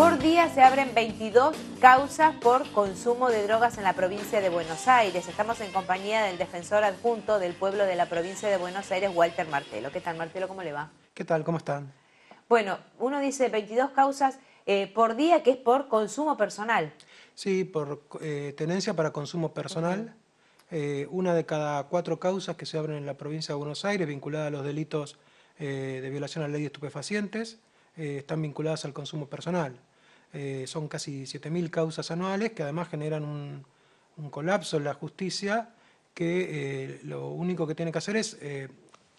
Por día se abren 22 causas por consumo de drogas en la provincia de Buenos Aires. Estamos en compañía del defensor adjunto del pueblo de la provincia de Buenos Aires, Walter Martelo. ¿Qué tal, Martelo? ¿Cómo le va? ¿Qué tal? ¿Cómo están? Bueno, uno dice 22 causas por día, que es por consumo personal. Sí, por tenencia para consumo personal. Una de cada 4 causas que se abren en la provincia de Buenos Aires vinculadas a los delitos de violación a la ley de estupefacientes están vinculadas al consumo personal. Son casi 7.000 causas anuales que además generan un colapso en la justicia que lo único que tiene que hacer es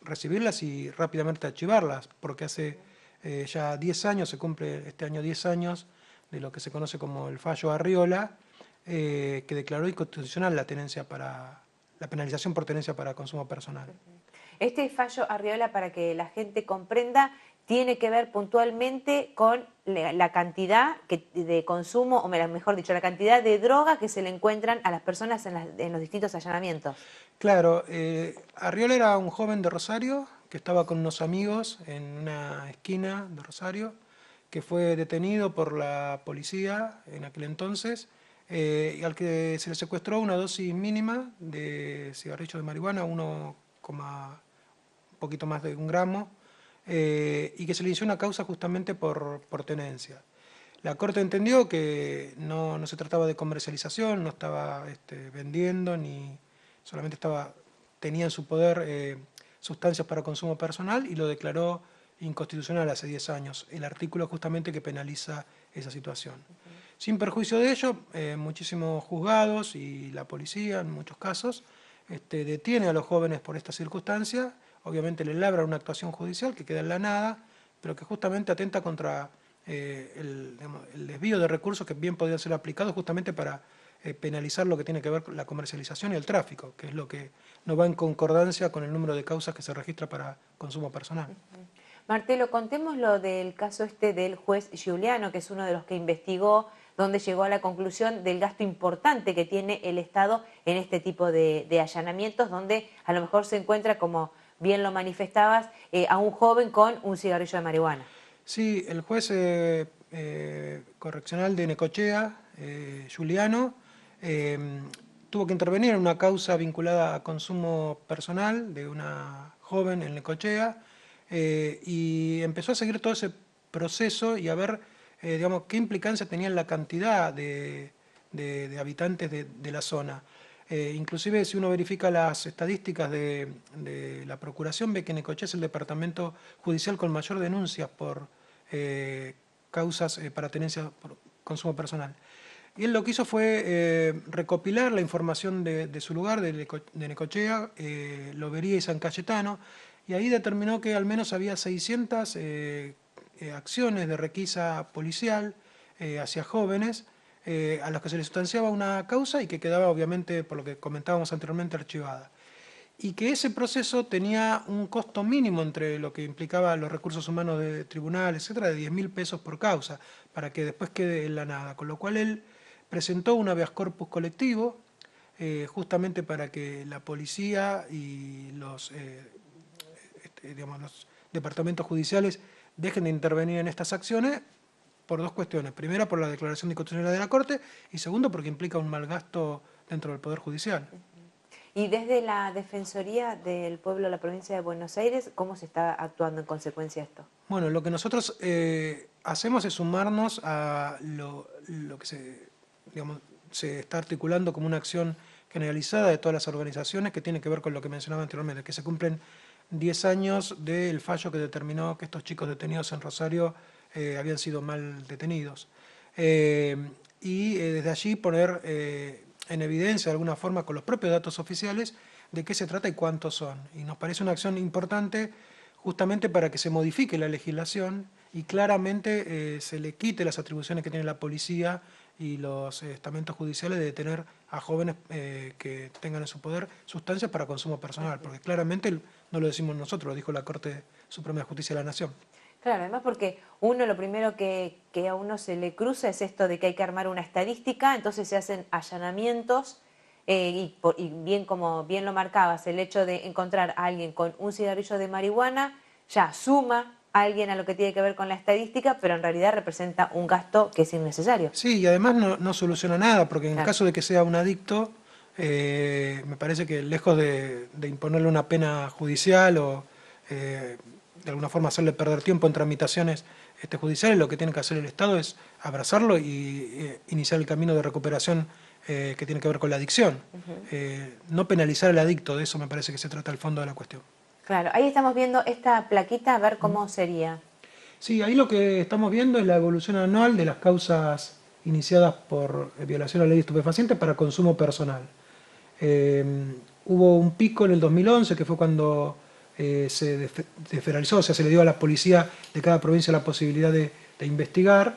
recibirlas y rápidamente archivarlas, porque hace ya 10 años, se cumple este año 10 años de lo que se conoce como el fallo Arriola, que declaró inconstitucional la penalización por tenencia para consumo personal. Este fallo Arriola, para que la gente comprenda, tiene que ver puntualmente con la cantidad de consumo, o mejor dicho, la cantidad de droga que se le encuentran a las personas en los distintos allanamientos. Claro, Arriola era un joven de Rosario que estaba con unos amigos en una esquina de Rosario, que fue detenido por la policía en aquel entonces, y al que se le secuestró una dosis mínima de cigarrillos de marihuana, un poquito más de 1 gramo, y que se le inició una causa justamente por tenencia. La Corte entendió que no se trataba de comercialización, no estaba vendiendo, ni solamente tenía en su poder sustancias para consumo personal, y lo declaró inconstitucional hace 10 años, el artículo justamente que penaliza esa situación. Sin perjuicio de ello, muchísimos juzgados y la policía, en muchos casos, detiene a los jóvenes por esta circunstancia, obviamente le labra una actuación judicial que queda en la nada, pero que justamente atenta contra el desvío de recursos que bien podrían ser aplicados justamente para penalizar lo que tiene que ver con la comercialización y el tráfico, que es lo que no va en concordancia con el número de causas que se registra para consumo personal. Martelo, contemos lo del caso del juez Giuliano, que es uno de los que investigó, donde llegó a la conclusión del gasto importante que tiene el Estado en este tipo de allanamientos, donde a lo mejor se encuentra, como bien lo manifestabas, a un joven con un cigarrillo de marihuana. Sí, el juez correccional de Necochea, Giuliano, tuvo que intervenir en una causa vinculada a consumo personal de una joven en Necochea, y empezó a seguir todo ese proceso y a ver digamos, qué implicancia tenía en la cantidad de habitantes de la zona. Inclusive si uno verifica las estadísticas de la Procuración, ve que Necochea es el departamento judicial con mayor denuncias por causas para tenencia por consumo personal. Y él lo que hizo fue recopilar la información de su lugar, de Necochea, Lobería y San Cayetano, y ahí determinó que al menos había 600 acciones de requisa policial hacia jóvenes, a los que se les sustanciaba una causa y que quedaba obviamente, por lo que comentábamos anteriormente, archivada. Y que ese proceso tenía un costo mínimo entre lo que implicaba los recursos humanos de tribunal, etcétera, de 10.000 pesos por causa, para que después quede en la nada. Con lo cual él presentó un habeas corpus colectivo, justamente para que la policía y digamos, los departamentos judiciales dejen de intervenir en estas acciones por 2 cuestiones. Primera, por la declaración de inconstitucionalidad de la Corte, y segundo, porque implica un mal gasto dentro del Poder Judicial. Y desde la Defensoría del Pueblo de la provincia de Buenos Aires, ¿cómo se está actuando en consecuencia de esto? Bueno, lo que nosotros hacemos es sumarnos a lo que se está articulando como una acción generalizada de todas las organizaciones, que tiene que ver con lo que mencionaba anteriormente, que se cumplen 10 años del fallo que determinó que estos chicos detenidos en Rosario habían sido mal detenidos. Y desde allí poner en evidencia de alguna forma con los propios datos oficiales de qué se trata y cuántos son. Y nos parece una acción importante justamente para que se modifique la legislación y claramente se le quite las atribuciones que tiene la policía y los estamentos judiciales de detener a jóvenes que tengan en su poder sustancias para consumo personal, porque claramente no lo decimos nosotros, lo dijo la Corte Suprema de Justicia de la Nación. Claro, además porque lo primero que a uno se le cruza es esto de que hay que armar una estadística, entonces se hacen allanamientos y bien como bien lo marcabas, el hecho de encontrar a alguien con un cigarrillo de marihuana ya suma alguien a lo que tiene que ver con la estadística, pero en realidad representa un gasto que es innecesario. Sí, y además no soluciona nada, porque en el Claro. caso de que sea un adicto, me parece que lejos de imponerle una pena judicial o de alguna forma hacerle perder tiempo en tramitaciones judiciales, lo que tiene que hacer el Estado es abrazarlo y iniciar el camino de recuperación que tiene que ver con la adicción. No penalizar al adicto, de eso me parece que se trata el fondo de la cuestión. Claro, ahí estamos viendo esta plaquita, a ver cómo sería. Sí, ahí lo que estamos viendo es la evolución anual de las causas iniciadas por violación a la ley de estupefacientes para consumo personal. Hubo un pico en el 2011, que fue cuando se desfederalizó, o sea, se le dio a la policía de cada provincia la posibilidad de investigar,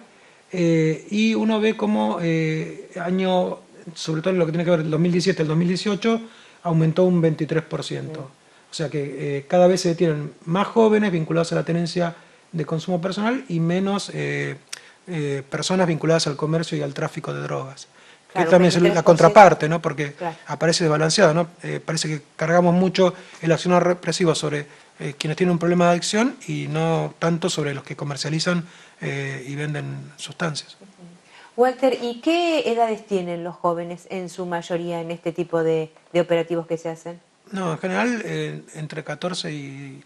y uno ve cómo año, sobre todo en lo que tiene que ver el 2017 al 2018, aumentó un 23%. O sea que cada vez se detienen más jóvenes vinculados a la tenencia de consumo personal y menos personas vinculadas al comercio y al tráfico de drogas. Claro, Que también es la contraparte, ¿no? Porque claro, aparece desbalanceado, ¿no? Parece que cargamos mucho el accionar represivo sobre quienes tienen un problema de adicción y no tanto sobre los que comercializan y venden sustancias. Walter, ¿y qué edades tienen los jóvenes en su mayoría en este tipo de operativos que se hacen? No, en general entre 14 y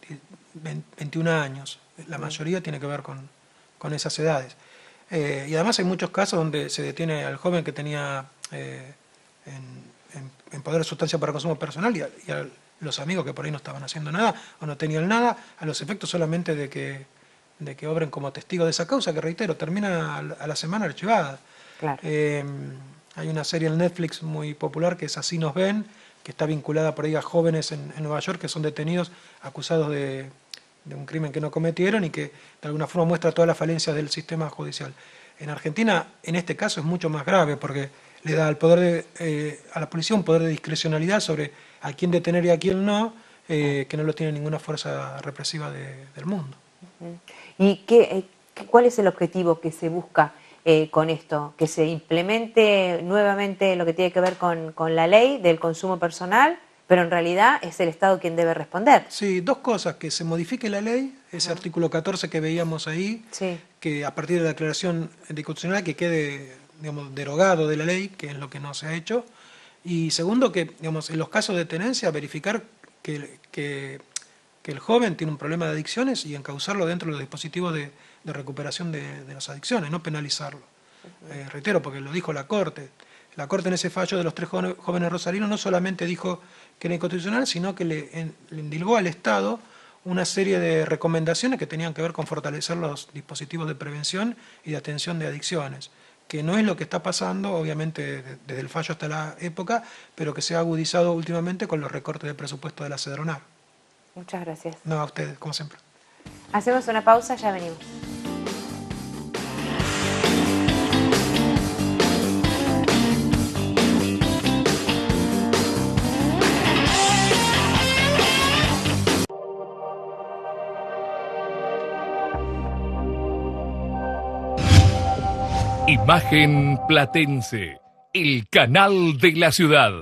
21 años. La mayoría tiene que ver con esas edades. Y además hay muchos casos donde se detiene al joven que tenía en poder sustancia para consumo personal y a los amigos que por ahí no estaban haciendo nada o no tenían nada, a los efectos solamente de que obren como testigo de esa causa, que reitero, termina a la semana archivada. Claro. Hay una serie en Netflix muy popular que es Así nos ven, que está vinculada por ahí a jóvenes en Nueva York que son detenidos acusados de un crimen que no cometieron y que de alguna forma muestra todas las falencias del sistema judicial. En Argentina, en este caso, es mucho más grave porque le da al poder a la policía un poder de discrecionalidad sobre a quién detener y a quién no, que no lo tiene ninguna fuerza represiva del mundo. ¿Y cuál es el objetivo que se busca con esto? ¿Que se implemente nuevamente lo que tiene que ver con la ley del consumo personal, pero en realidad es el Estado quien debe responder? Sí, dos cosas: que se modifique la ley, ese artículo 14 que veíamos ahí, Sí. que a partir de la declaración anticonstitucional que quede, digamos, derogado de la ley, que es lo que no se ha hecho. Y segundo, que, digamos, en los casos de tenencia, verificar que el joven tiene un problema de adicciones y encauzarlo dentro de los dispositivos de recuperación de las adicciones, no penalizarlo. Reitero, porque lo dijo la Corte. La Corte en ese fallo de los 3 jóvenes rosarinos no solamente dijo que era inconstitucional, sino que le endilgó al Estado una serie de recomendaciones que tenían que ver con fortalecer los dispositivos de prevención y de atención de adicciones, que no es lo que está pasando, obviamente, desde el fallo hasta la época, pero que se ha agudizado últimamente con los recortes de presupuesto de la CEDRONAR. Muchas gracias. No, a ustedes, como siempre. Hacemos una pausa, ya venimos. Imagen Platense, el canal de la ciudad.